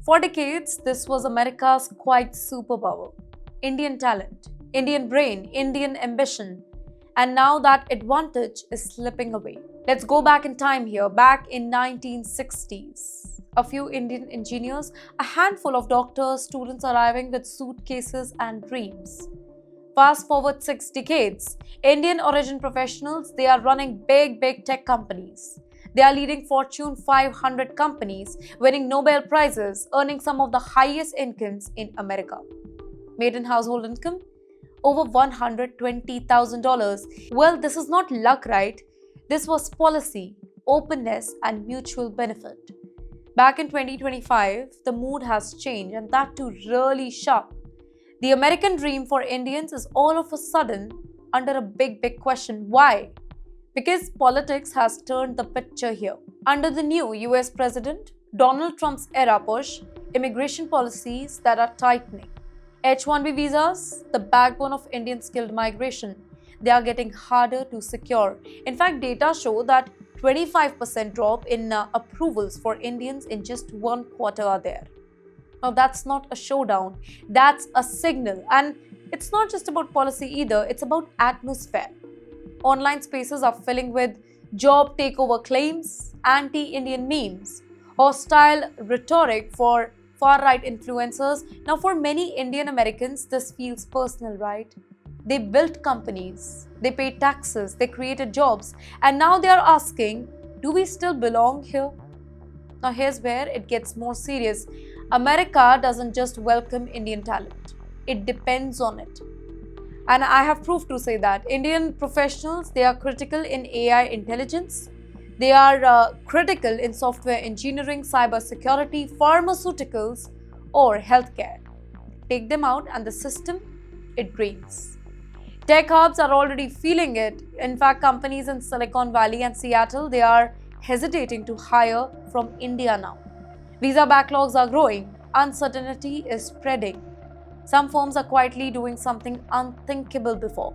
For decades, this was America's quiet superpower. Indian talent, Indian brain, Indian ambition. And now that advantage is slipping away. Let's go back in time here, back in 1960s. A few Indian engineers, a handful of doctors, students arriving with suitcases and dreams. Fast forward 6 decades, Indian origin professionals, they are running big tech companies. They are leading Fortune 500 companies, winning Nobel Prizes, earning some of the highest incomes in America. Median household income? Over $120,000. Well, this is not luck, right? This was policy, openness, and mutual benefit. Back in 2025, the mood has changed, and that too really sharp. The American dream for Indians is all of a sudden under a big question. Why? Because politics has turned the picture here. Under the new US President, Donald Trump's era push, immigration policies that are tightening. H-1B visas, the backbone of Indian skilled migration, they are getting harder to secure. In fact, data show that 25% drop in approvals for Indians in just 1 quarter are there. Now, that's not a showdown, that's a signal. And it's not just about policy either, it's about atmosphere. Online spaces are filling with job takeover claims, anti-Indian memes, hostile rhetoric for far-right influencers. Now, for many Indian Americans, this feels personal, right? They built companies, they paid taxes, they created jobs, and now they are asking, do we still belong here? Now, here's where it gets more serious. America doesn't just welcome Indian talent, it depends on it. And I have proof to say that. Indian professionals, they are critical in AI intelligence. They are critical in software engineering, cybersecurity, pharmaceuticals, or healthcare. Take them out and the system, it drains. Tech hubs are already feeling it. In fact, companies in Silicon Valley and Seattle, they are hesitating to hire from India now. Visa backlogs are growing. Uncertainty is spreading. Some firms are quietly doing something unthinkable before.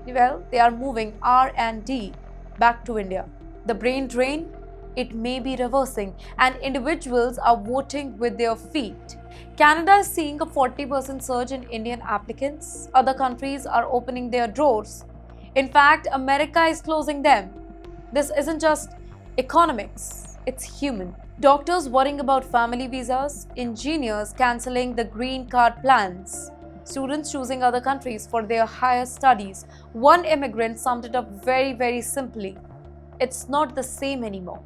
Well, they are moving R&D back to India. The brain drain, it may be reversing, and individuals are voting with their feet. Canada is seeing a 40% surge in Indian applicants. Other countries are opening their doors. In fact, America is closing them. This isn't just economics, it's human. Doctors worrying about family visas, engineers cancelling the green card plans, students choosing other countries for their higher studies. One immigrant summed it up very simply. It's not the same anymore.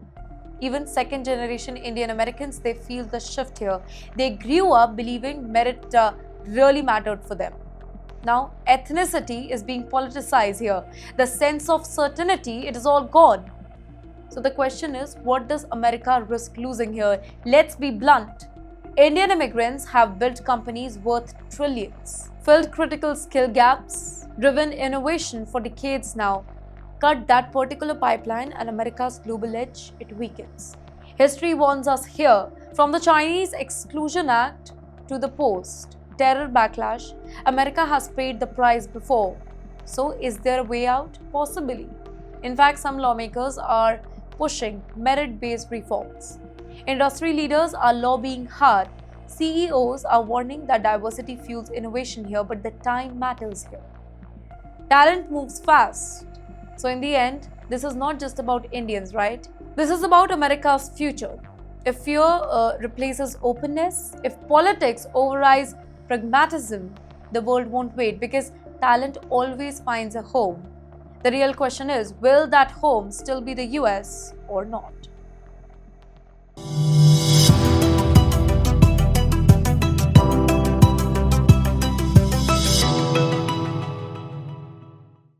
Even second-generation Indian Americans, they feel the shift here. They grew up believing merit really mattered for them. Now, ethnicity is being politicized here. The sense of certainty, it is all gone. So the question is, what does America risk losing here? Let's be blunt. Indian immigrants have built companies worth trillions, filled critical skill gaps, driven innovation for decades now. Cut that particular pipeline and America's global edge, it weakens. History warns us here. From the Chinese Exclusion Act to the post-terror backlash, America has paid the price before. So is there a way out? Possibly. In fact, some lawmakers are pushing merit-based reforms. Industry leaders are lobbying hard. CEOs are warning that diversity fuels innovation here, but the time matters here. Talent moves fast. So in the end, this is not just about Indians, right? This is about America's future. If fear replaces openness, if politics overrides pragmatism, the world won't wait because talent always finds a home. The real question is, will that home still be the US or not?